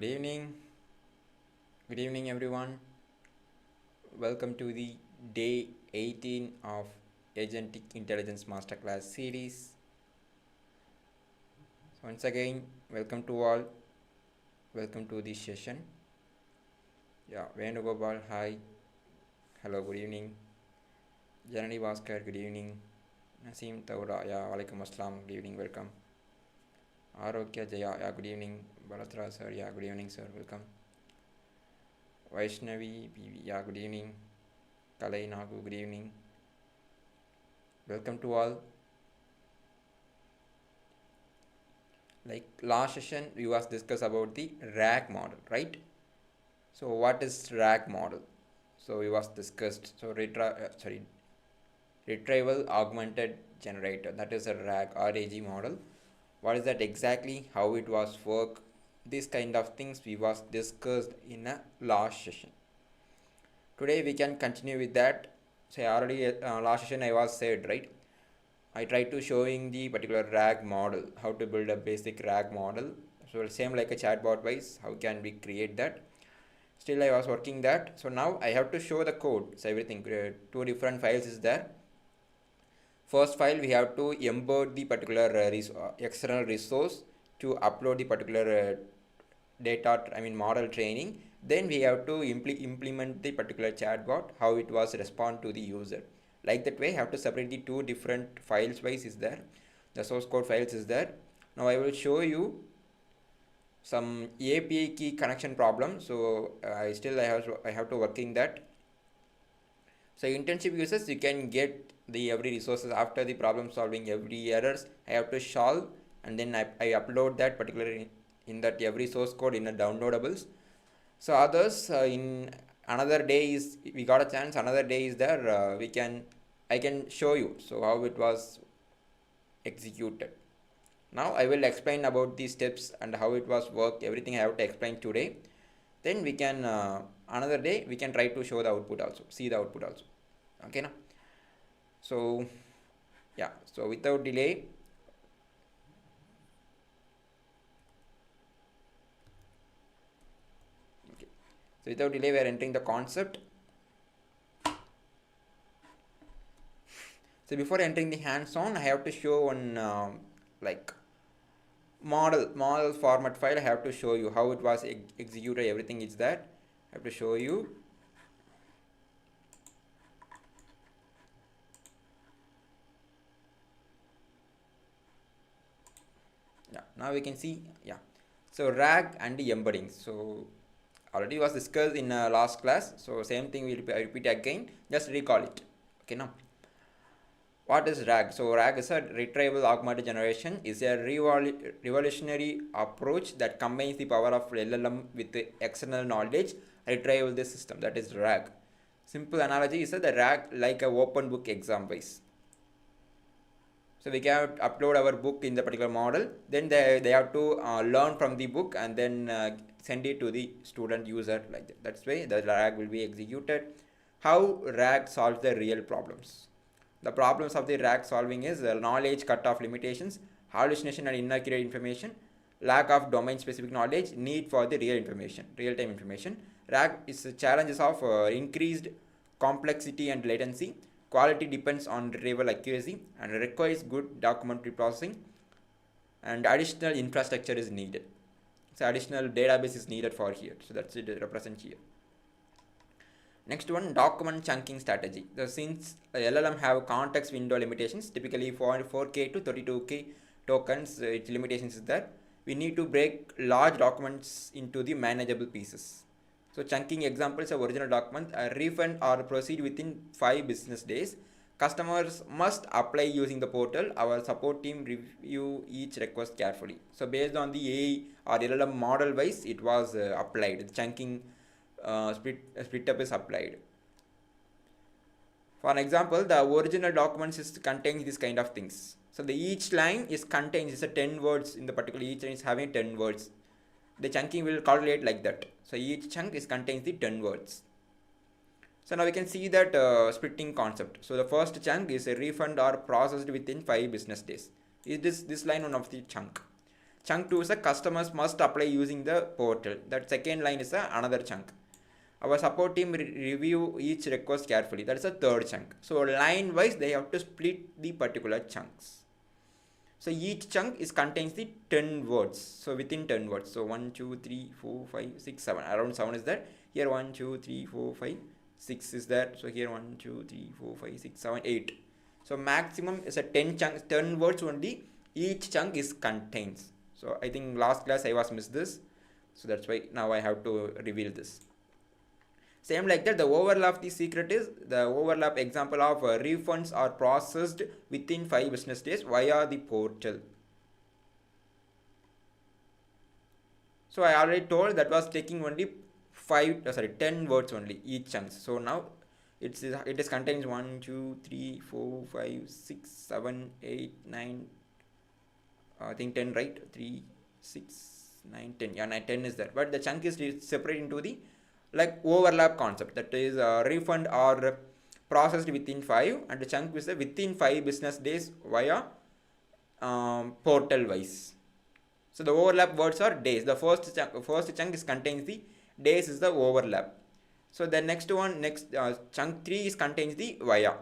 Good evening. Good evening, everyone. Welcome to the day 18 of Agentic Intelligence Masterclass series. So once again, welcome to all. Welcome to this session. Yeah, Venugopal, hi. Hello, good evening. Janani Bhaskar, good evening. Naseem Taura, yeah, walaikum assalam, good evening, welcome. Arokya Jaya, yeah, good evening. Bharatra sir, yeah, good evening, sir, welcome. Vaishnavi, yeah, good evening. Kalai Nagu, good evening. Welcome to all. Like last session, we was discuss about the RAG model, right? So what is RAG model? So we was discussed. So retrieval augmented generator. That is a RAG model. What is that exactly? How it was work? These kind of things we was discussed in a last session. Today we can continue with that. Say already last session I was said, right? I tried to showing the particular RAG model, how to build a basic RAG model. So same like a chatbot wise, how can we create that? Still I was working that. So now I have to show the code. So everything, two different files is there. First file we have to embed the particular external resource to upload the particular model training. Then we have to implement the particular chatbot, how it was respond to the user. Like that way, I have to separate the two different files wise is there. The source code files is there. Now I will show you some API key connection problem. So I have to working that. So internship users, you can get the every resources after the problem solving, every errors I have to solve, and then I upload that particular in that every source code in a downloadables. So others in another day is we got a chance. Another day is there. I can show you so how it was executed. Now I will explain about these steps and how it was work. Everything I have to explain today. Then we can another day we can try to show the output also. See the output also. Okay, now. So yeah. So without delay. So without delay, we are entering the concept. So before entering the hands-on, I have to show one like model format file. I have to show you how it was executed. Everything is that. I have to show you. Yeah. Now we can see. Yeah. So RAG and the embedding. So already was discussed in last class. So same thing we repeat again. Just recall it. Okay, now. What is RAG? So RAG is a retrieval augmented generation. Is a revolutionary approach that combines the power of LLM with the external knowledge, retrieval the system. That is RAG. Simple analogy is that the RAG like a open book exam wise. So we can upload our book in the particular model. Then they have to learn from the book and then send it to the student user like that. That's why the RAG will be executed. How RAG solves the real problems. The problems of the RAG solving is knowledge cutoff limitations, hallucination and inaccurate information, lack of domain-specific knowledge, need for the real-time information. RAG is challenges of increased complexity and latency. Quality depends on retrieval accuracy and requires good document reprocessing. And additional infrastructure is needed. So additional database is needed for here. So that's it represent here. Next one, document chunking strategy. Since LLM have context window limitations, typically for 4K to 32K tokens, its limitations is that we need to break large documents into the manageable pieces. So chunking examples of original document, a refund or proceed within 5 business days. Customers must apply using the portal. Our support team review each request carefully. So based on the AI or LLM model wise, it was applied. The chunking split up is applied. For an example, the original documents contains this kind of things. So each line is contains is a 10 words in the particular, each line is having 10 words. The chunking will calculate like that. So each chunk is contains the 10 words. So now we can see that splitting concept. So the first chunk is a refund or processed within 5 business days. Is this line one of the chunk? Chunk 2 is a customers must apply using the portal. That second line is another chunk. Our support team review each request carefully. That is a third chunk. So line wise they have to split the particular chunks. So each chunk is contains the 10 words. So within 10 words. So 1, 2, 3, 4, 5, 6, 7. Around 7 is there. Here 1, 2, 3, 4, 5, 6 is there. So here 1, 2, 3, 4, 5, 6, 7, 8. So maximum is a 10 chunks, 10 words only. Each chunk is contains. So I think last class I was missed this. So that's why now I have to reveal this. Same like that, the overlap, the secret is the overlap example of refunds are processed within 5 business days via the portal. So I already told that was taking only 10 words only each chunks. So now it is contains 1, 2, 3, 4, 5, 6, 7, 8, 9. I think 10, right? 3, 6, 9, 10. Yeah, 10 is there. But the chunk is separate into the like overlap concept, that is refund are processed within 5 and the chunk is within 5 business days via portal wise. So the overlap words are days. The first chunk is contains the days is the overlap. So the next chunk 3 is contains the via.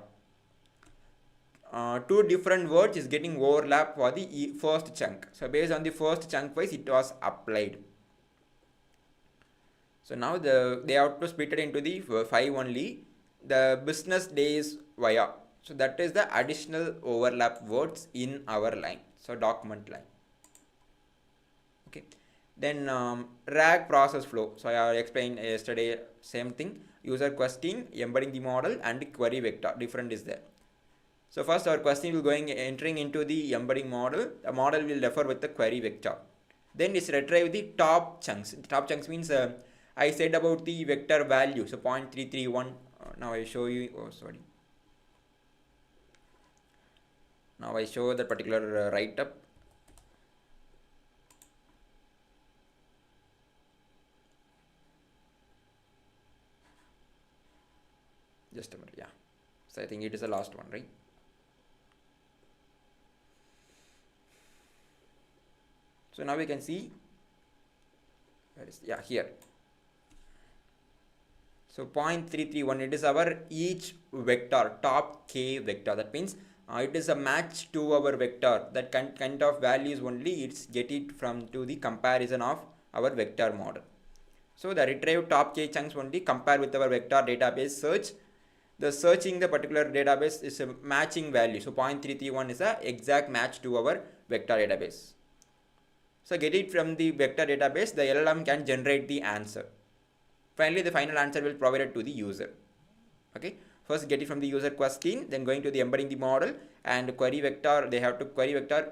2 different words is getting overlap for the first chunk. So based on the first chunk wise it was applied. So now they have to split it into the 5 only. The business days via. So that is the additional overlap words in our line. So document line. Okay. Then RAG process flow. So I explained yesterday same thing. User question, embedding the model, and query vector. Different is there. So first our question will entering into the embedding model. The model will refer with the query vector. Then it's retrieve the top chunks. Top chunks means I said about the vector value. So 0.331. Now I show you. Oh, sorry. Now I show the particular write up. Just a minute. Yeah. So I think it is the last one, right? So now we can see. Yeah, here. So 0.331, it is our each vector, top k vector. That means it is a match to our vector. That kind of values only it's get it from to the comparison of our vector model. So the retrieve top k chunks only compare with our vector database search. The searching the particular database is a matching value. So 0.331 is a exact match to our vector database. So get it from the vector database, the LLM can generate the answer. Finally, the final answer will be provided to the user. Okay. First get it from the user question, then going to the embedding the model and query vector. They have to query vector.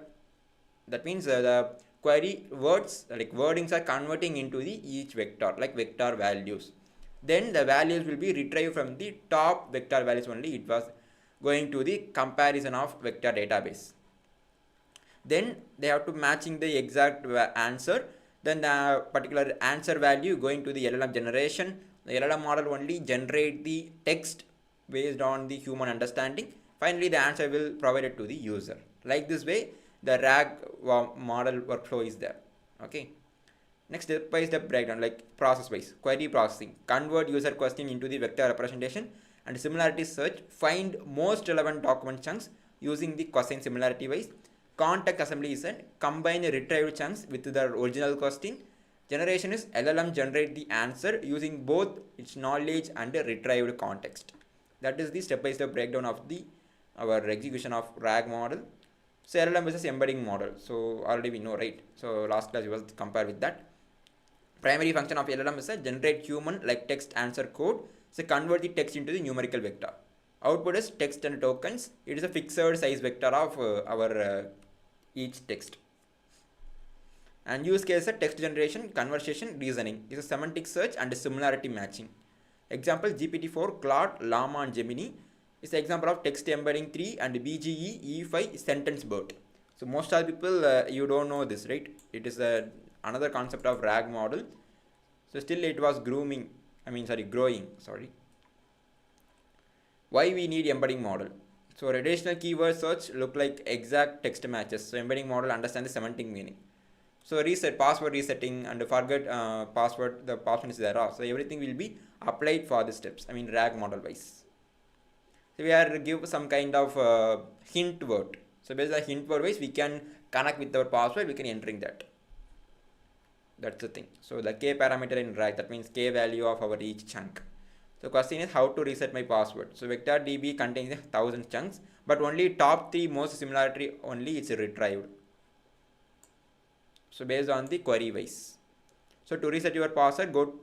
That means the query words like wordings are converting into the each vector like vector values. Then the values will be retrieved from the top vector values only. It was going to the comparison of vector database. Then they have to matching the exact answer. Then the particular answer value going to the LLM generation. The LLM model only generate the text based on the human understanding. Finally, the answer will provided to the user. Like this way, the RAG model workflow is there. Okay. Next step by step breakdown, like process wise. Query processing. Convert user question into the vector representation and similarity search. Find most relevant document chunks using the cosine similarity wise. Context assembly is combine the retrieved chunks with the original question. Generation is LLM generate the answer using both its knowledge and the retrieved context. That is the step by step breakdown of our execution of RAG model. So LLM versus embedding model. So already we know, right? So last class we was compare with that. Primary function of LLM is generate human like text answer code. So convert the text into the numerical vector. Output is text and tokens. It is a fixed size vector of our each text. And use case text generation, conversation, reasoning. This is semantic search and similarity matching. Example GPT-4, Claude, Llama and Gemini is the example of text embedding 3 and BGE E5 sentence BERT. So most of the people you don't know this, right? It is another concept of RAG model. So still it was growing. Why we need embedding model? So additional keyword search look like exact text matches. So embedding model understand the semantic meaning. So reset, password resetting, and forget password, the password is there. So everything will be applied for the steps, I mean RAG model wise. So we are give some kind of hint word. So based on hint word wise, we can connect with our password, we can entering that. That's the thing. So the k parameter in RAG, that means k value of our each chunk. So question is how to reset my password. So vector DB contains 1000 chunks, but only top 3 most similarity only is retrieved. So based on the query wise. So to reset your password, go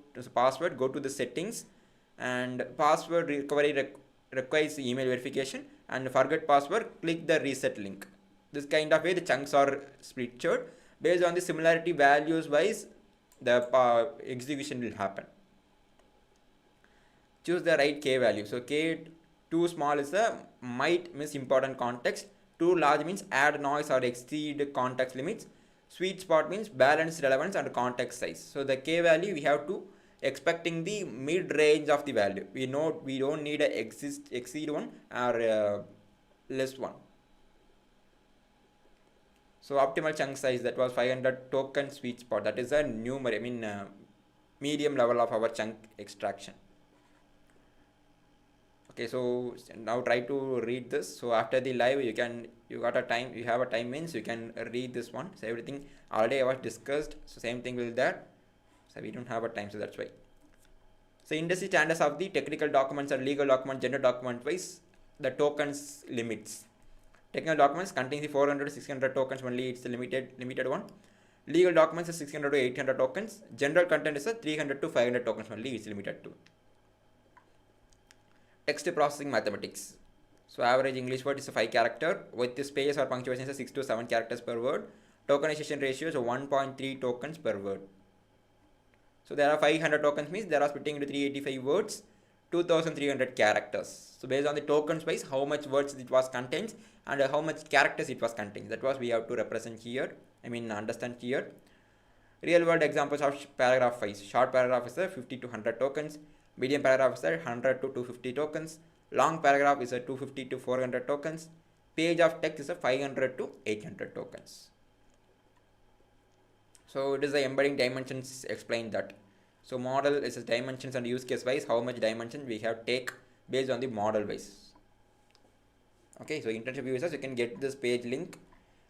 to the settings, and password recovery requires email verification, and forget password, click the reset link. This kind of way the chunks are split based on the similarity values wise, the execution will happen. Choose the right k value. So k too small is a might miss important context, too large means add noise or exceed context limits, sweet spot means balance relevance and context size. So the k value we have to expecting the mid range of the value. We don't need a exceed one or less one. So optimal chunk size, that was 500 token sweet spot. That is a numeric, I mean medium level of our chunk extraction. Okay, so now try to read this. So after the live, you have a time means you can read this one. So everything already I was discussed. So same thing will that. So we don't have a time, so that's why. So industry standards of the technical documents or legal document, general document wise, the tokens limits. Technical documents contain the 400 to 600 tokens only. It's the limited one. Legal documents is 600 to 800 tokens. General content is a 300 to 500 tokens only. It's limited to. Text processing mathematics. So average English word is a 5 character with the space or punctuation is 6 to 7 characters per word. Tokenization ratio is 1.3 tokens per word. So there are 500 tokens means there are splitting into 385 words, 2300 characters. So based on the tokens wise, how much words it was contains and how much characters it was contains. That was we have to represent here. I mean understand here. Real world examples of paragraph wise. Short paragraph is 50 to 100 tokens. Medium paragraph is 100 to 250 tokens. Long paragraph is 250 to 400 tokens. Page of text is 500 to 800 tokens. So it is the embedding dimensions explain that. So model is dimensions and use case wise, how much dimension we have take based on the model wise. Okay, so internship users, you can get this page link.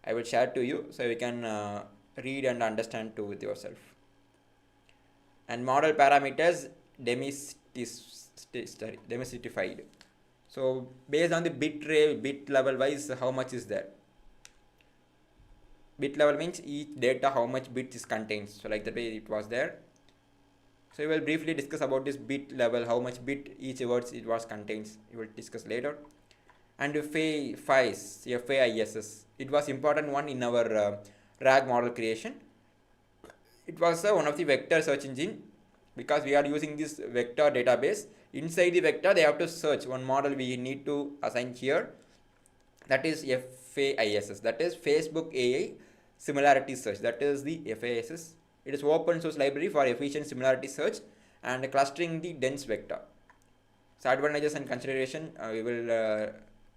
I will share to you so you can read and understand too with yourself. And model parameters demystified. So based on the bit level wise, how much is there? Bit level means each data how much bits is contains. So like the way it was there. So we will briefly discuss about this bit level, how much bit each words it was contains. We will discuss later. And FAISS, FAISS, it was important one in our RAG model creation. It was one of the vector search engine, because we are using this vector database. Inside the vector they have to search one model we need to assign here, that is FAISS, that is Facebook AI similarity search, that is the FAISS. It is open source library for efficient similarity search and clustering the dense vector. So advantages and consideration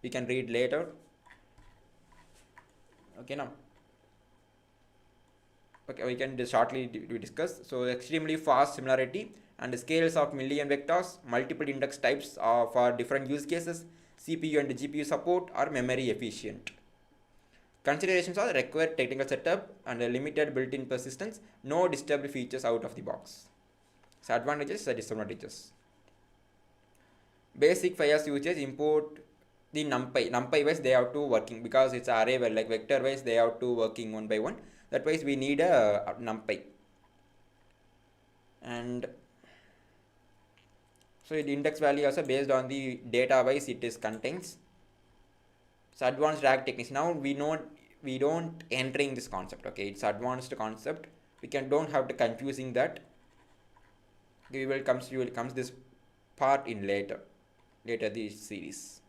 we can read later. Okay, now okay, we can shortly discuss. So extremely fast similarity and scales of million vectors, multiple index types for different use cases, CPU and GPU support, are memory efficient. Considerations are required technical setup and a limited built-in persistence, no disturbed features out of the box. So advantages and disadvantages. Basic FAISS usage, import the numpy wise they have to working, because it's array well, like vector wise they have to working one by one. That wise we need a numpy. And so the index value also based on the data wise it is contains. So advanced RAG techniques. Now we know we don't entering this concept. Okay, it's advanced concept. We don't have to confusing that. We will comes this part in later this series.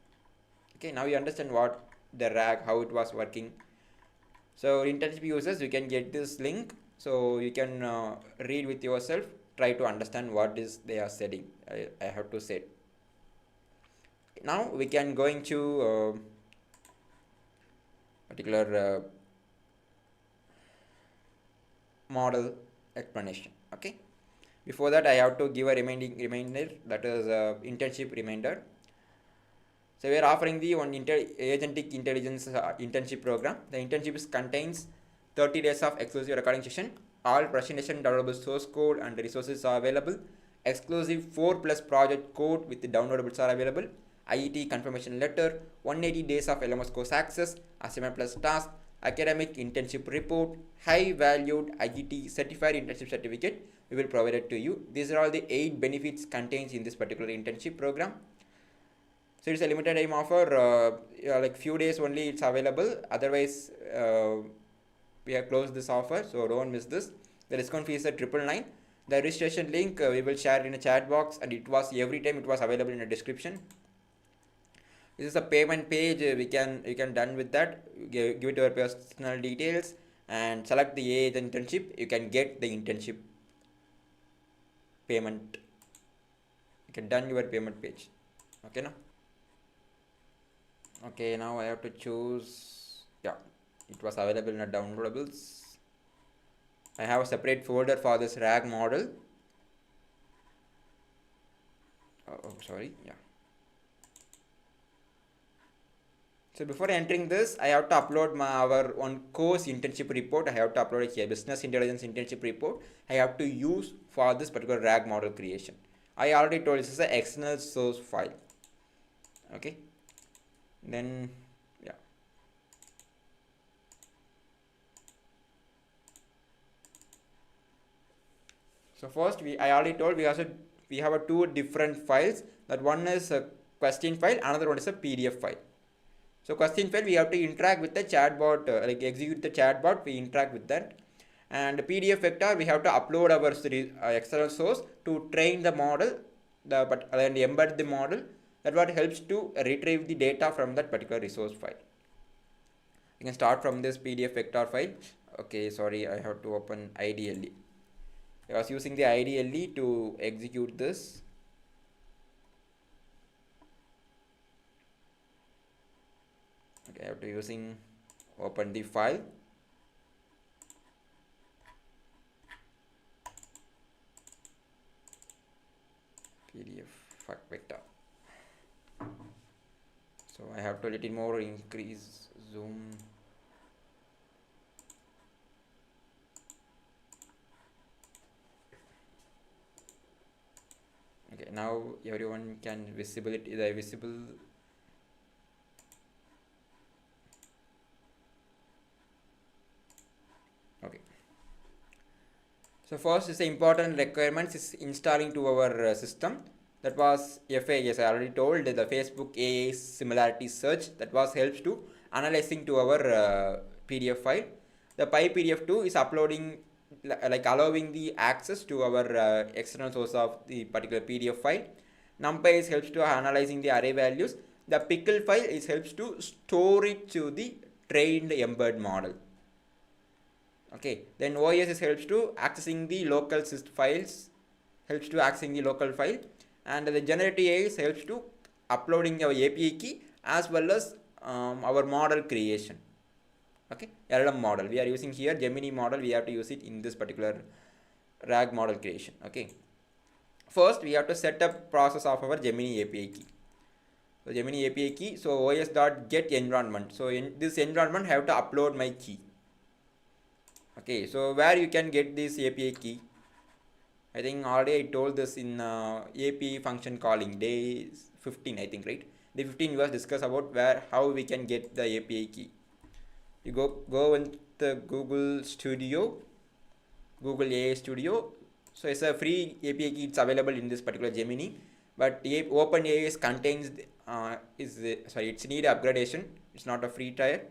Okay, now you understand what the RAG, how it was working. So internship users, you can get this link, so you can read with yourself, try to understand what is they are setting. I have to say. Now we can go into particular model explanation. Okay, before that I have to give a reminder, that is internship reminder. So we are offering the one agentic intelligence internship program. The internship contains 30 days of exclusive recording session. All presentation downloadable source code and resources are available. Exclusive 4+ project code with the downloadables are available. IET confirmation letter, 180 days of LMS course access, assignment plus task, academic internship report, high valued IET certified internship certificate we will provide it to you. These are all the 8 benefits contained in this particular internship program. So it's a limited time offer, like few days only it's available. Otherwise, we have closed this offer, so don't miss this. The discount fee is at 999. The registration link we will share in a chat box, and every time it was available in the description. This is a payment page. You can done with that. Give it your personal details and select the age internship. You can get the internship payment. You can done your payment page. Okay, now. Okay, now I have to choose. Yeah, it was available in the downloadables. I have a separate folder for this RAG model. Oh, sorry. Yeah. So before entering this, I have to upload our one course internship report. I have to upload it here, business intelligence internship report. I have to use for this particular RAG model creation. I already told this is an external source file. Okay. Then yeah. So first I already told we have a 2 different files. That one is a question file, another one is a PDF file. So question file we have to interact with the chatbot, like execute the chatbot, we interact with that. And PDF vector we have to upload our external source to train the model, and embed the model. That what helps to retrieve the data from that particular resource file. You can start from this PDF vector file. Okay, sorry, I have to open IDLE. I was using the IDLE to execute this. Okay, I have to open the file. PDF vector. So I have to little more increase zoom. Okay, now everyone can visible. Okay. So first is the important requirements is installing to our system. That was FAISS. I already told the Facebook AI similarity search. That was helps to analyzing to our PDF file. The PyPDF2 is uploading, like allowing the access to our external source of the particular PDF file. NumPy helps to analyzing the array values. The pickle file helps to store it to the trained embed model. Okay, then OS helps to accessing the local files, and the generative AI helps to uploading our API key as well as our model creation. Okay, LLM model we are using here, Gemini model, we have to use it in this particular RAG model creation. Okay, first we have to set up process of our Gemini API key. So Gemini API key, so os.get environment. So in this environment I have to upload my key. Okay, so where you can get this API key? I think already I told this in API function calling day 15, I think, right? Day 15 was discussed about how we can get the API key. You go in the Google Studio, Google AI Studio. So it's a free API key. It's available in this particular Gemini, but OpenAI contains it's need upgradation. It's not a free tier.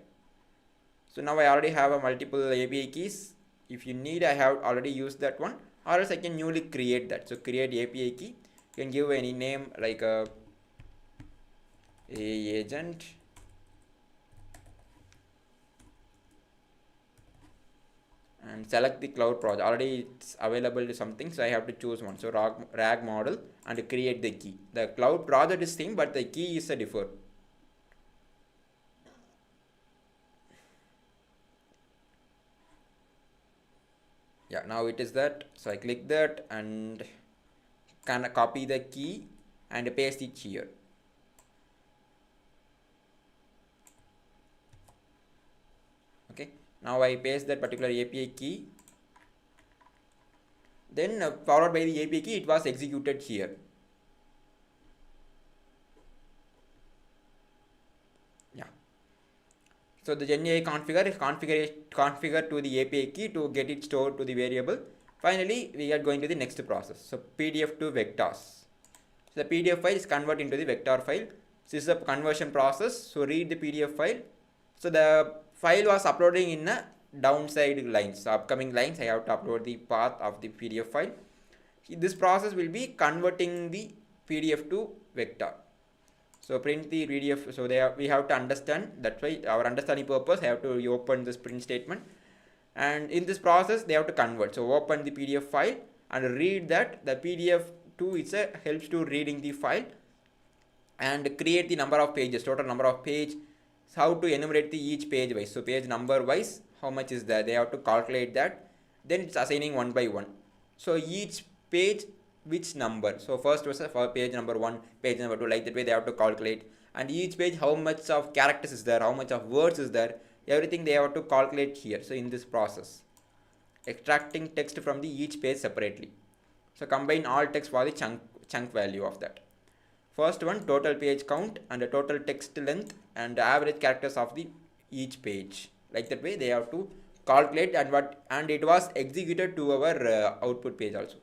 So now I already have a multiple API keys. If you need, I have already used that one, or else I can newly create that. So create API key. You can give any name like a agent. And select the cloud project. Already it's available to something, so I have to choose one. So RAG model and create the key. The cloud project is same, but the key is a different. Yeah, now it is that. So I click that and can copy the key and paste it here. Okay, now I paste that particular API key, then followed by the API key, it was executed here. Yeah, so the GenAI configure is configure to the API key to get it stored to the variable. Finally, we are going to the next process. So PDF to vectors. So the PDF file is converted into the vector file. So this is a conversion process. So read the PDF file. So the file was uploading in a downside lines. So upcoming lines, I have to upload the path of the PDF file. This process will be converting the PDF to vector. So print the PDF. So we have to understand. That's why our understanding purpose, I have to open this print statement. And in this process, they have to convert. So open the PDF file and read that. The PDF 2 helps to reading the file and create the number of pages, total number of page. How to enumerate the each page wise. So page number wise, how much is there? They have to calculate that. Then it's assigning one by one. So each page, which number? So first was for page number 1, page number 2, like that way they have to calculate. And each page, how much of characters is there, how much of words is there, everything they have to calculate here. So in this process, extracting text from the each page separately. So combine all text for the chunk value of that. First one, total page count and the total text length and the average characters of the each page. Like that way they have to calculate, and it was executed to our output page also.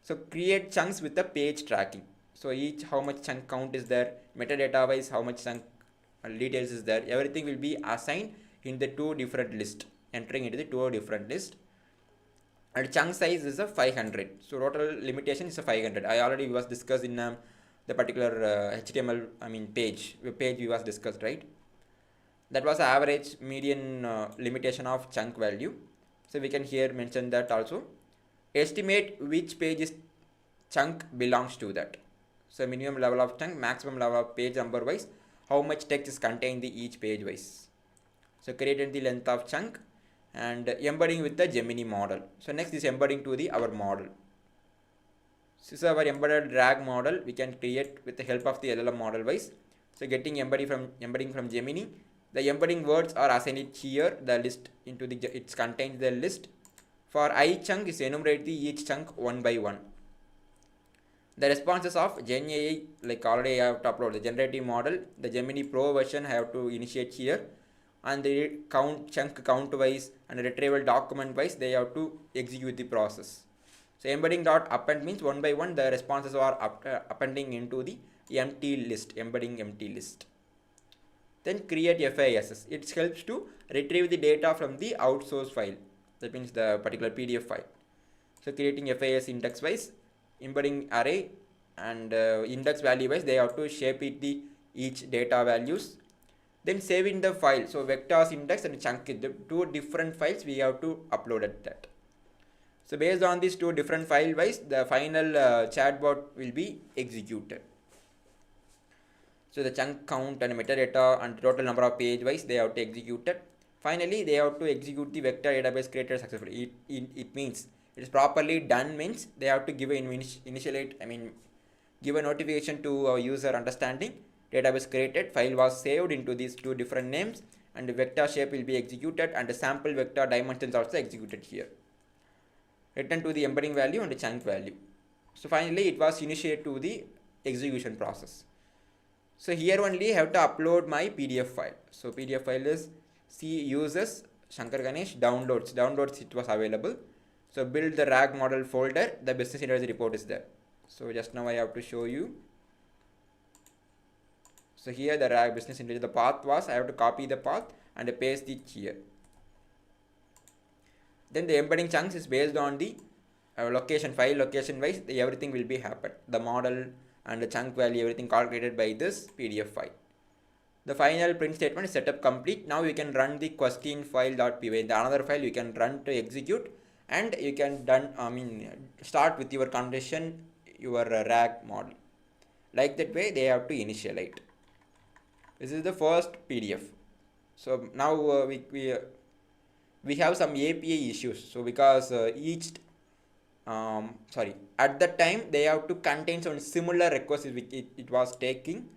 So create chunks with the page tracking. So each, how much chunk count is there, metadata wise how much chunk details is there, everything will be assigned in the two different list, entering into the two different list. And chunk size is a 500. So total limitation is a 500. I already was discussed in the particular HTML page we was discussed, right? That was average median limitation of chunk value. So we can here mention that also. Estimate which page is chunk belongs to that. So minimum level of chunk, maximum level of page number wise, how much text is contained in each page wise. So created the length of chunk and embedding with the Gemini model. So next is embedding to our model. This is our embedded RAG model. We can create with the help of the LLM model wise. So getting embedding from Gemini. The embedding words are assigned here. The list into it contains the list. For I chunk is enumerate the each chunk one by one. The responses of GenAI, like already I have to upload the generative model. The Gemini Pro version I have to initiate here. And the chunk count wise and retrieval document wise, they have to execute the process. So embedding dot append means one by one the responses are appending into the empty list, embedding empty list. Then create FAISS. It helps to retrieve the data from the outsource file. That means the particular PDF file. So creating FAISS index wise, embedding array and index value wise, they have to shape it the each data values. Then saving the file. So vectors index and chunk, the two different files we have to upload at that. So based on these two different file wise, the final chatbot will be executed. So the chunk count and metadata and total number of page wise, they have to execute it. Finally, they have to execute the vector database created successfully. It means it is properly done means they have to give give a notification to our user understanding. Database created, file was saved into these two different names, and the vector shape will be executed, and the sample vector dimensions also executed here. Return to the embedding value and the chunk value. So finally, it was initiated to the execution process. So here only I have to upload my PDF file. So PDF file is C uses Shankar Ganesh downloads. Downloads it was available. So build the RAG model folder. The business intelligence report is there. So just now I have to show you. So here the RAG business intelligence, the path was, I have to copy the path and paste it here. Then the embedding chunks is based on the location, file location wise, everything will be happen. The model and the chunk value, everything calculated by this PDF file. The final print statement is set up complete. Now you can run the question file.py. The another file you can run to execute, and you can start with your condition, your RAG model. Like that way they have to initialize. This is the first PDF. So now we have some API issues. So because at the time they have to contain some similar requests which it was taking.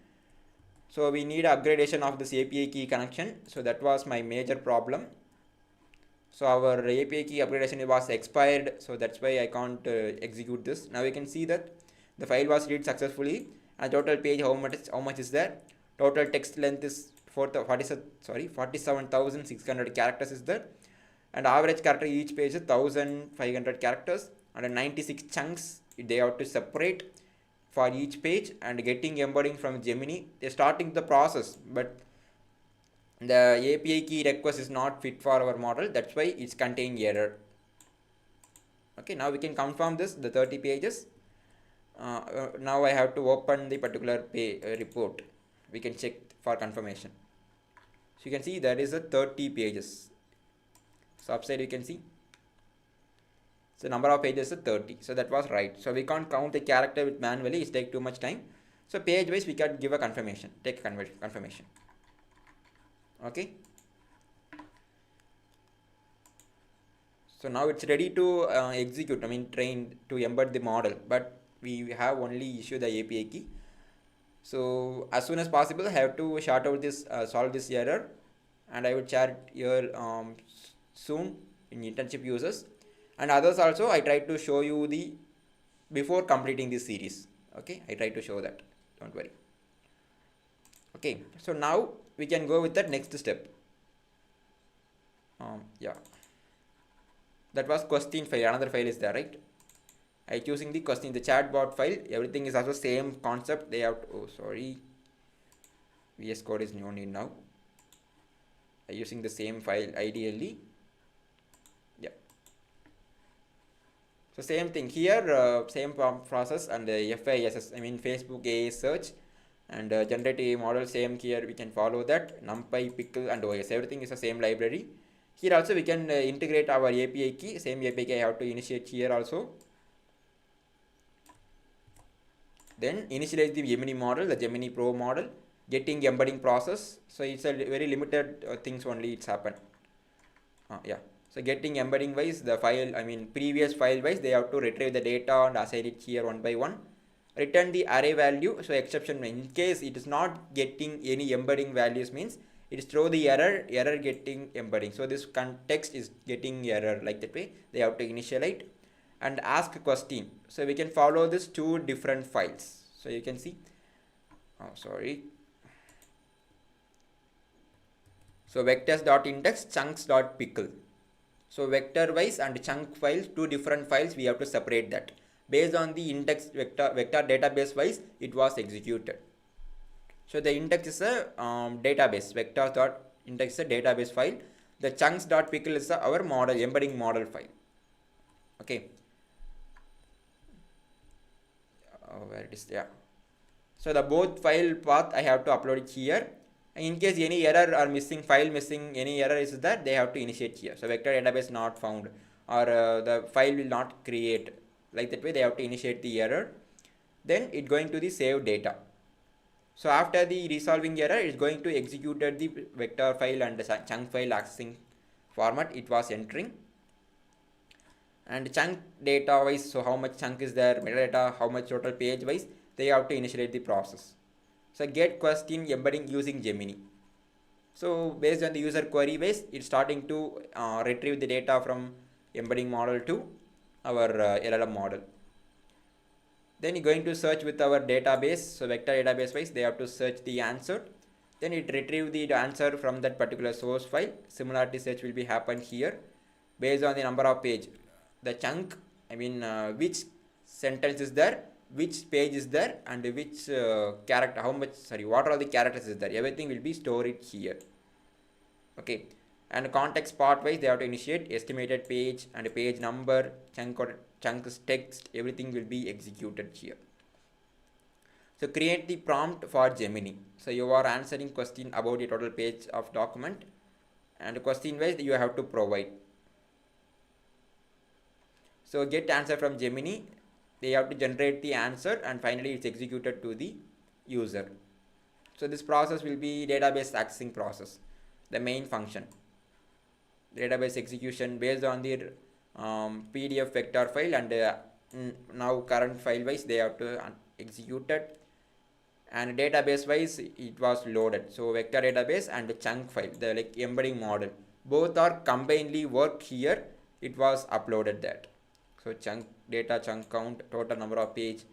So we need upgradation of this API key connection. So that was my major problem. So our API key upgradation was expired, so that's why I can't execute this. Now you can see that the file was read successfully, and total page how much is there. Total text length is 47,600 characters is there, and average character each page is 1,500 characters, and 96 chunks they have to separate for each page. And getting embedding from Gemini, they're starting the process, but the API key request is not fit for our model, that's why it's containing error. Okay, now we can confirm this, the 30 pages. Now I have to open the particular report. We can check for confirmation. So you can see there is a 30 pages. So upside you can see. So number of pages is 30. So that was right. So we can't count the character with manually, it takes too much time. So page wise we can give a confirmation, take a confirmation. Okay. So now it's ready to execute, train to embed the model, but we have only issued the API key. So as soon as possible I have to sort out this, solve this error, and I will share it here soon in internship users. And others also I try to show you the before completing this series. Okay, I try to show that, don't worry. Okay, so now we can go with the next step. Yeah, that was question file, another file is there, right? I choosing the question, the chatbot file, everything is also same concept. They have to, oh sorry, VS Code is no need now. I using the same file ideally. Yeah, so same thing here, same process, and FAISS, Facebook AI search, and generative model same here, we can follow that. NumPy, Pickle and OS, everything is the same library. Here also we can integrate our API key, same API key I have to initiate here also. Then initialize the Gemini model, the Gemini Pro model, getting embedding process. So it's a very limited things only it's happened. Yeah, so getting embedding wise, the file, previous file wise, they have to retrieve the data and assign it here one by one. Return the array value. So exception, in case it is not getting any embedding values, means it is throw the error getting embedding. So this context is getting error, like that way they have to initialize. And ask question. So we can follow this two different files. So you can see, so vectors.index, chunks.pickle. So vector wise and chunk files, two different files, we have to separate that. Based on the index vector database wise, it was executed. So the index is a database, vectors.index is a database file. The chunks.pickle is our model, embedding model file. Okay. Where it is, yeah. So the both file path I have to upload it here. In case any error or missing file missing, any error is that, they have to initiate here. So vector database not found, or the file will not create, like that way they have to initiate the error. Then it going to the save data. So after the resolving error, it's going to execute the vector file and the chunk file accessing format it was entering. And chunk data wise, so how much chunk is there, metadata, how much total page wise, they have to initiate the process. So get question embedding using Gemini. So based on the user query base, it's starting to retrieve the data from embedding model to our LLM model. Then you're going to search with our database. So vector database wise, they have to search the answer. Then it retrieve the answer from that particular source file. Similarity search will be happen here based on the number of page. The chunk, which sentence is there, which page is there, and which character, what are the characters is there, everything will be stored here. Okay, and context part wise, they have to initiate estimated page and page number, chunks text, everything will be executed here. So create the prompt for Gemini. So you are answering question about the total page of document, and question wise you have to provide. So get answer from Gemini, they have to generate the answer, and finally it's executed to the user. So this process will be database accessing process, the main function. database execution based on the PDF vector file, and now current file wise they have to execute it, and database wise it was loaded. So vector database and chunk file, the like embedding model, both are combinedly work here. It was uploaded that. So chunk data, chunk count, total number of page,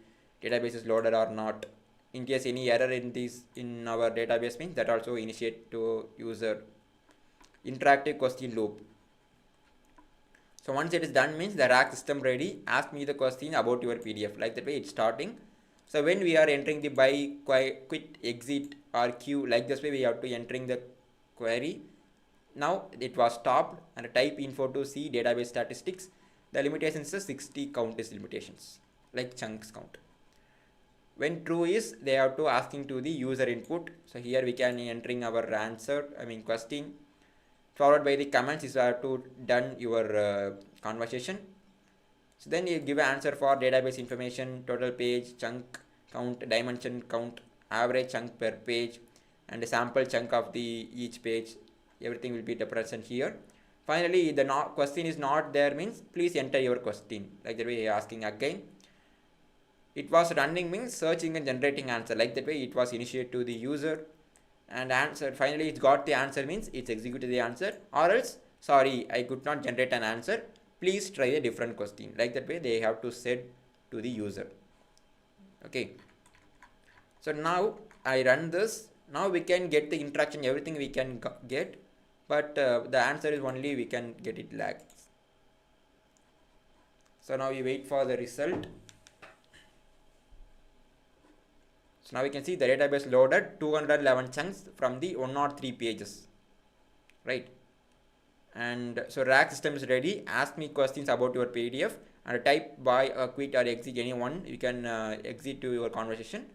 database is loaded or not. In case any error in our database means that also initiate to user interactive question loop. So once it is done means the RAG system ready, ask me the question about your PDF, like that way it's starting. So when we are entering the by, quit, exit or queue, like this way we have to entering the query. Now it was stopped, and type info to see database statistics. The limitations is 60 count is limitations, like chunks count. When true is, they have to asking to the user input. So here we can entering our answer, question, followed by the comments is have to done your conversation. So then you give an answer for database information, total page, chunk count, dimension count, average chunk per page, and a sample chunk of the each page. Everything will be present here. Finally, the question is not there means please enter your question. Like that way asking again. It was running means searching and generating answer. Like that way it was initiated to the user, and answer finally it got the answer means it's executed the answer, or else sorry I could not generate an answer, please try a different question. Like that way they have to set to the user. Okay, so now I run this. Now we can get the interaction, everything we can get, but the answer is only we can get it lags. So now we wait for the result. So now we can see the database loaded 211 chunks from the 103 pages, right? And so RAG system is ready. Ask me questions about your PDF, and type by, quit or exit anyone. You can exit to your conversation.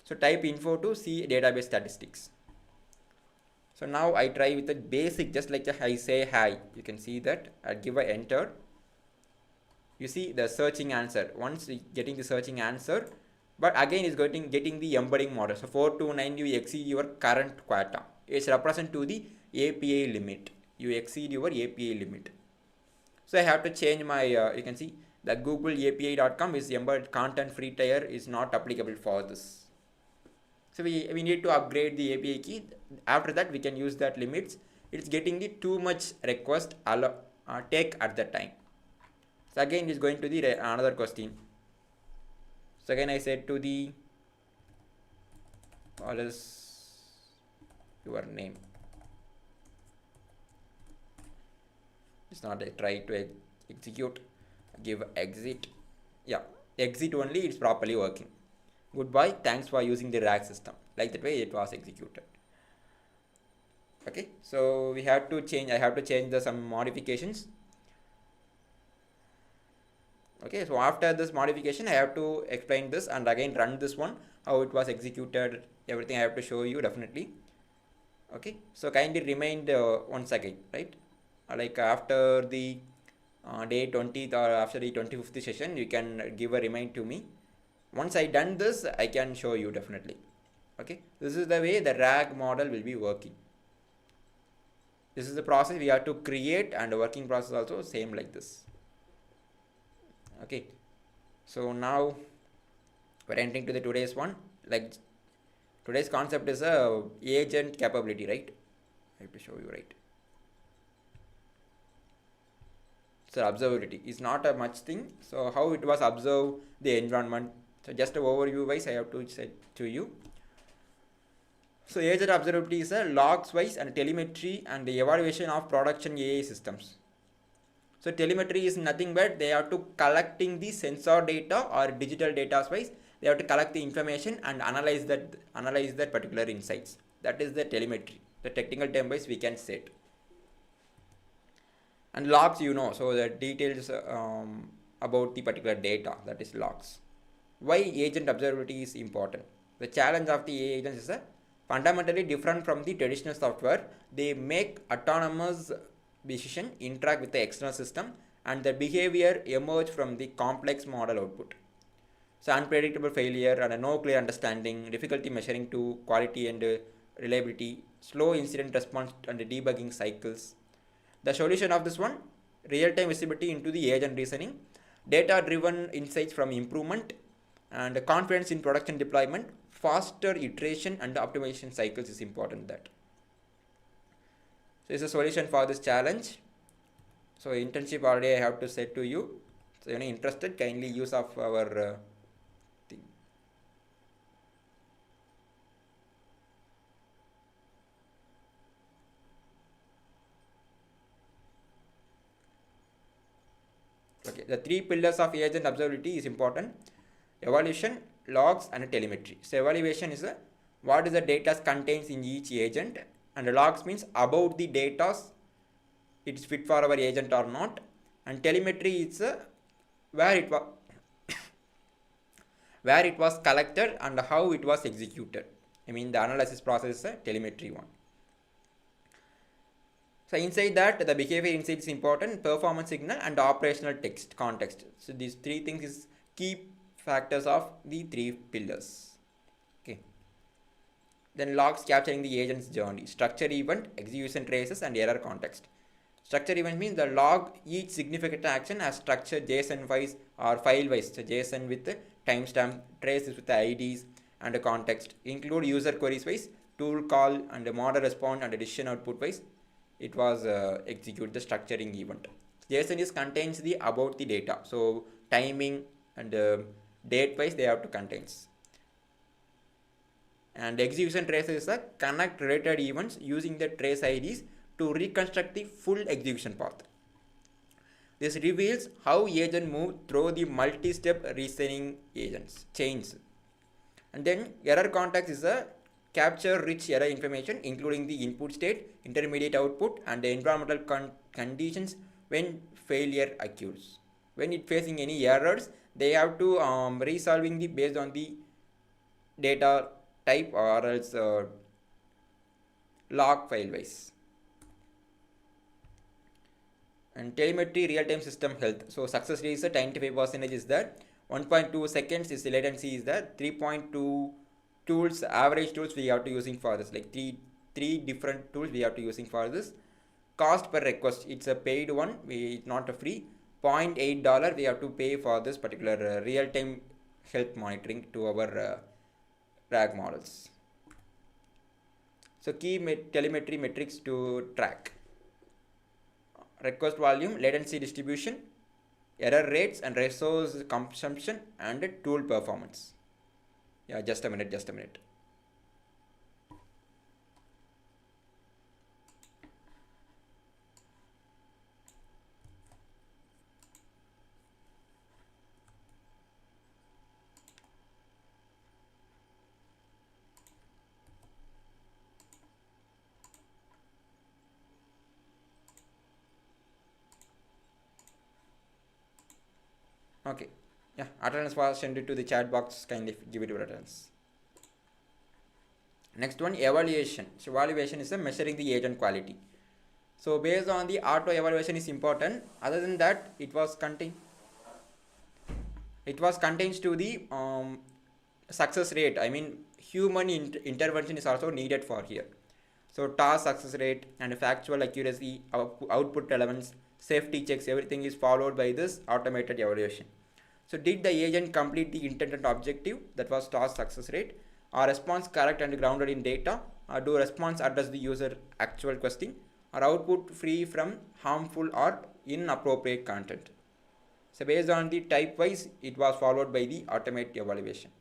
So type info to see database statistics. So now I try with the basic, just like I say hi. You can see that. I give a enter. You see the searching answer. Once getting the searching answer, but again is getting the embedding model. So 429 you exceed your current quota. It's represent to the API limit. You exceed your API limit. So I have to change my, you can see the Google API.com is embedded content free tier is not applicable for this. So we need to upgrade the API key. After that we can use that limits. It's getting the too much request take at that time. So again is going to the another question. So again I said to the, what is your name? It's not a try to execute, give exit. Yeah, exit only, it's properly working. Goodbye, thanks for using the RAG system. Like that way it was executed. Okay, so we have to change, I have to change some modifications. Okay, so after this modification I have to explain this and again run this one, how it was executed, everything I have to show you definitely. Okay, so kindly remind once again, right? Like after the day 20th or after the 25th session you can give a remind to me. Once I done this I can show you definitely. Okay, this is the way the RAG model will be working. This is the process we have to create, and the working process also same like this. Okay, so now we're entering to the today's one. Like today's concept is a agent capability, right? I have to show you, right? So observability is not a much thing. So how it was observe the environment. So just an overview wise I have to say to you. So agent observability is a logs wise and telemetry and the evaluation of production AI systems. So telemetry is nothing but they have to collecting the sensor data or digital data wise. They have to collect the information and analyze that particular insights. That is the telemetry. The technical term wise we can set. And logs, you know, so the details about the particular data, that is logs. Why agent observability is important? The challenge of the AI agents is fundamentally different from the traditional software. They make autonomous decision, interact with the external system, and the behavior emerge from the complex model output. So unpredictable failure and no clear understanding, difficulty measuring to quality and reliability, slow incident response and debugging cycles, The solution of this one, real-time visibility into the agent reasoning, data-driven insights from improvement, and confidence in production deployment, faster iteration and optimization cycles is important that. So this is a solution for this challenge. So internship already I have to say to you. So you're interested, kindly use of our thing. Okay, the three pillars of agent observability is important: evaluation, logs, and telemetry. So evaluation is what is the data contains in each agent, and logs means about the data it's fit for our agent or not, and telemetry is where it was where it was collected and how it was executed. I mean the analysis process is a telemetry one. So inside that, the behavior insight is important, performance signal, and operational text context. So these three things is key factors of the three pillars. Okay. Then logs capturing the agent's journey, structure event, execution traces, and error context. Structure event means the log each significant action as structure JSON wise or file wise. So JSON with the timestamp, traces with the IDs and a context. Include user queries wise, tool call and a model response and a decision output wise. It was execute the structuring event. JSON is contains the about the data. So timing and date wise they have to contains. And execution traces is a connect related events using the trace IDs to reconstruct the full execution path. This reveals how agent move through the multi-step reasoning agents chains. And then error context is a capture rich error information including the input state, intermediate output, and the environmental conditions when failure occurs. When it facing any errors, they have to resolving the based on the data type or else log file wise. And telemetry real-time system health. So success rate is 95% is there. 1.2 seconds is the latency is there. 3.2 tools, average tools we have to using for this, like three different tools we have to using for this. Cost per request, it's a paid one, it's not a free. $0.8 we have to pay for this particular real-time health monitoring to our RAG models. So key telemetry metrics to track: request volume, latency distribution, error rates and resource consumption, and tool performance. Yeah, just a minute. Okay. Yeah, attendance was sent to the chat box. Kindly give it your attendance. Next one, evaluation. So evaluation is measuring the agent quality. So based on the auto evaluation is important. Other than that, it was contains to the success rate. I mean human intervention is also needed for here. So task success rate and factual accuracy, output elements, safety checks, everything is followed by this automated evaluation. So did the agent complete the intended objective, that was task success rate? Are response correct and grounded in data? Or do response address the user actual question? Or output free from harmful or inappropriate content? So based on the type wise, it was followed by the automated evaluation.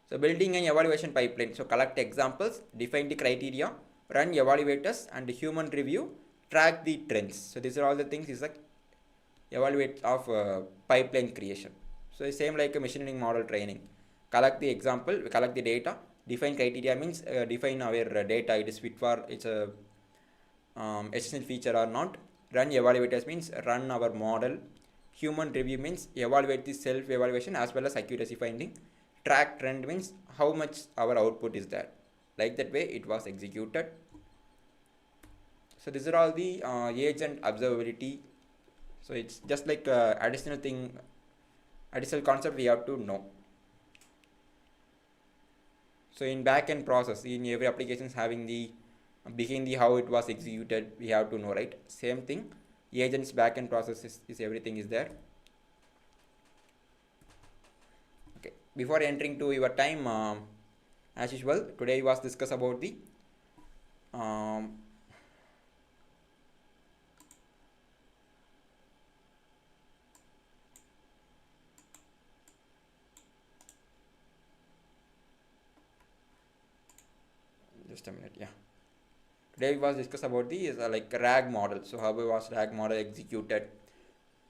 So building an evaluation pipeline. So collect examples, define the criteria, run evaluators and human review, track the trends. So these are all the things is like evaluate of pipeline creation. So same like a machine learning model training. Collect the example, collect the data, define criteria means define our data, it is fit for it's a essential feature or not. Run evaluators means run our model. Human review means evaluate the self evaluation as well as accuracy finding. Track trend means how much our output is there. Like that way it was executed. So these are all the agent observability. So it's just like additional concept we have to know. So in backend process, in every application is having the behind the how it was executed, we have to know, right? Same thing, agents backend process is everything is there. Okay, before entering to your time, as usual, today was discuss about the just a minute, yeah. Today we was discuss about the like RAG model. So how was RAG model executed?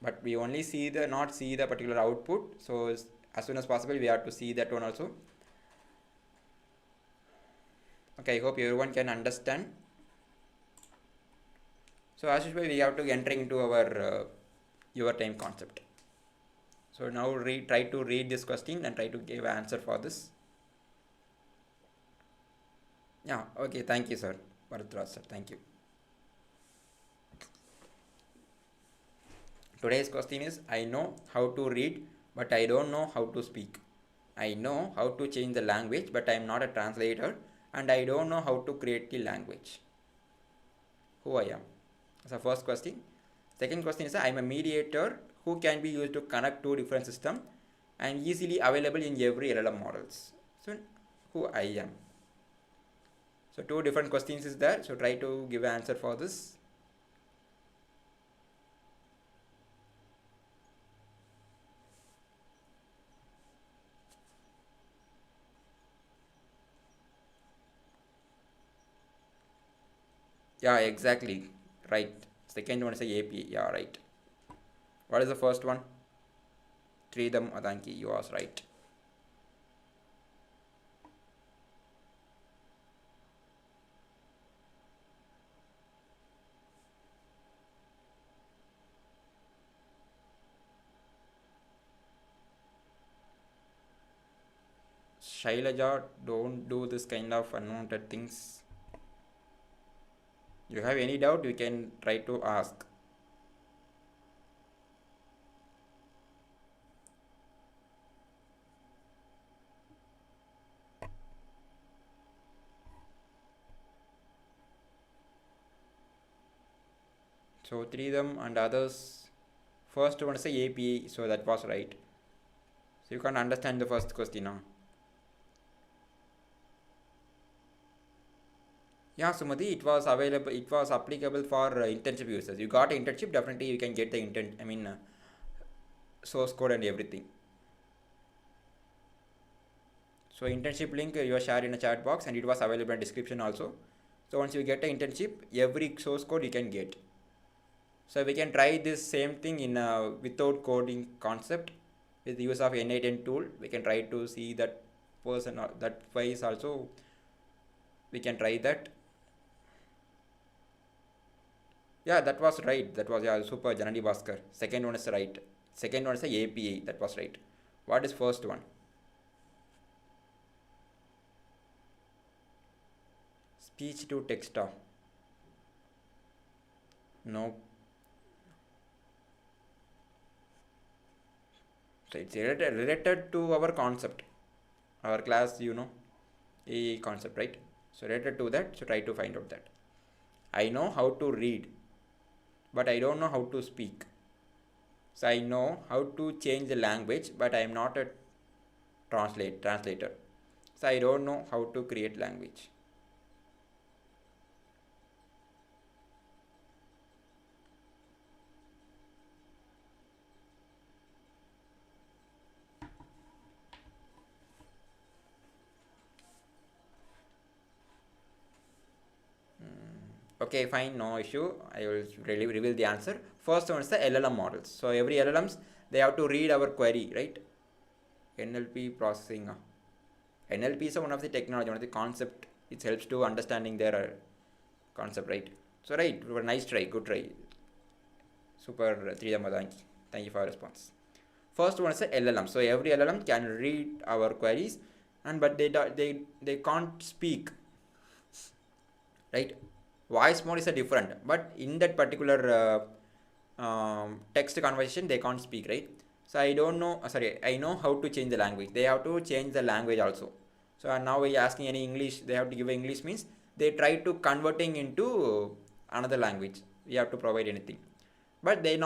But we only see the not see the particular output. So as soon as possible we have to see that one also. Okay, I hope everyone can understand. So as usual we have to enter into our your time concept. So now try to read this question and try to give an answer for this. Yeah, okay, thank you, sir. Bharatraj, sir, thank you. Today's question is, I know how to read, but I don't know how to speak. I know how to change the language, but I am not a translator, and I don't know how to create the language. Who I am? That's the first question. Second question is, I am a mediator who can be used to connect two different systems and easily available in every LLM models. So, who I am? So, two different questions is there. So, try to give an answer for this. Yeah, exactly. Right. Second one is a API. Yeah, right. What is the first one? Tridam Adanki. You was right. Shailaja, don't do this kind of unwanted things. You have any doubt, you can try to ask. So Tridam and others, first one is a API, so that was right. So you can't understand the first question now. Yeah, Sumati, it was available, it was applicable for internship users. You got internship, definitely you can get the source code and everything. So internship link you are shared in a chat box and it was available in description also. So once you get the internship, every source code you can get. So we can try this same thing in without coding concept with the use of N8N tool. We can try to see that person or that phase also. We can try that. Yeah, that was right. That was, yeah, super Janani Bhaskar. Second one is right. Second one is the API. That was right. What is first one? Speech to text. No. So it's related to our concept. Our class, a concept, right? So related to that, so try to find out that. I know how to read, but I don't know how to speak. So I know how to change the language, but I am not a translator. So I don't know how to create language. Okay, fine, no issue. I will really reveal the answer. First one is the LLM models. So every LLMs, they have to read our query, right? NLP processing. NLP is one of the technology, one of the concept. It helps to understanding their concept, right? So right, nice try, good try. Super, Thrida Madanki. Thank you for your response. First one is a LLM. So every LLM can read our queries, and but they can't speak, right? Voice mode is a different, but in that particular text conversation they can't speak, right? So I don't know. Sorry, I know how to change the language. They have to change the language also. So now we asking any English, they have to give English means they try to converting into another language. We have to provide anything, but they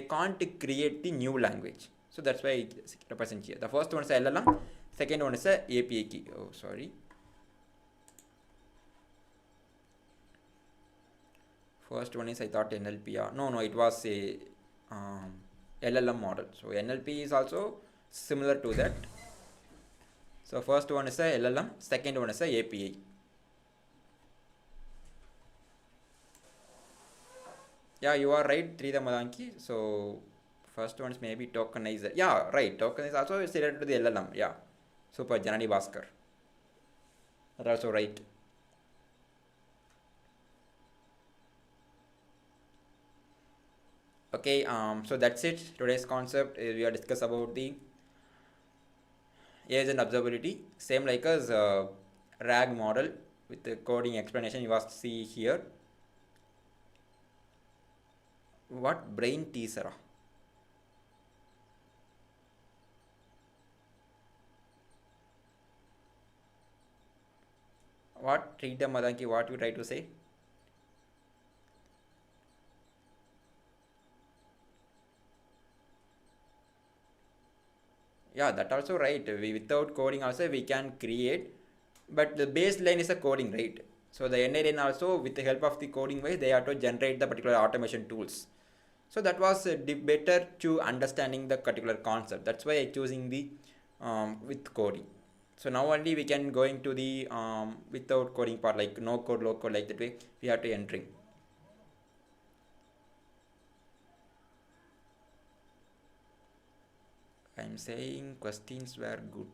can't create the new language. So that's why it represents here. The first one is LLM, second one is a API key. Oh, sorry. First one is, I thought NLP. No, it was a LLM model. So NLP is also similar to that. So first one is a LLM, second one is a API. Yeah, you are right, Trida Madanki. So first one is maybe tokenizer. Yeah, right. Token is also related to the LLM. Yeah. Super, Janani Bhaskar. That's also right. Okay, so that's it. Today's concept is we are discuss about the agent observability. Same like as RAG model with the coding explanation you must see here. What brain teaser? What Rita Madanki? What you try to say? Yeah, that also right. We without coding also we can create, but the baseline is a coding, right? So the NLN also with the help of the coding way they have to generate the particular automation tools. So that was better to understanding the particular concept. That's why I choosing the with coding. So now only we can going to the without coding part, like no code, low code, like that way we have to entering. I'm saying questions were good.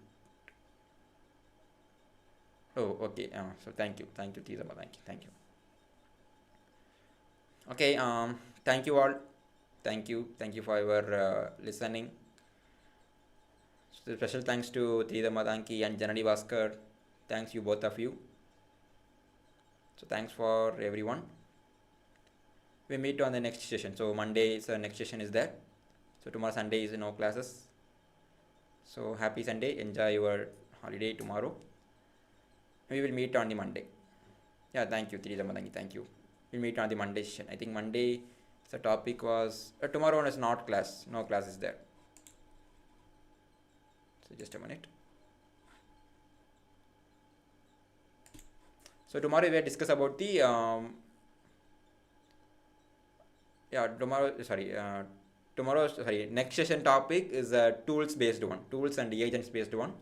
Oh, okay. So thank you, Tizama, okay. Thank you all. Thank you for your listening. So special thanks to Trida Madanki and Janani Bhaskar. Thanks you both of you. So thanks for everyone. We meet on the next session. So Monday is next session is there. So tomorrow Sunday is no classes. So happy Sunday. Enjoy your holiday tomorrow. We will meet on the Monday. Yeah, thank you, Trida Madanki. Thank you. We'll meet on the Monday session. I think Monday the topic was tomorrow one is not class. No class is there. So just a minute. So tomorrow we will discuss about the next session topic is a tools based one, tools and agents based one.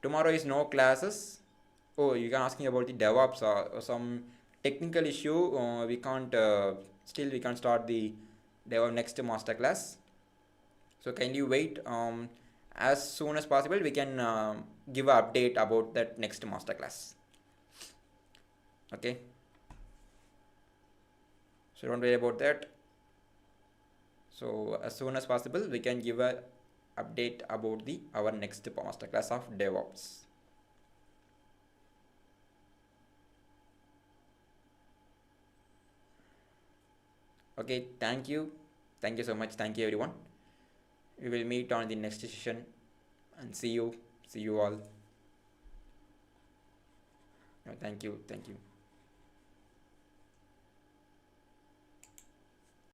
Tomorrow is no classes. Oh, you can asking about the DevOps or some technical issue. We can't still we can't start the DevOps next masterclass. So kindly wait. As soon as possible, we can give an update about that next masterclass. Okay. So don't worry about that. So as soon as possible, we can give a update about the our next masterclass of DevOps. Okay, thank you so much. Thank you everyone. We will meet on the next session and see you all. Thank you.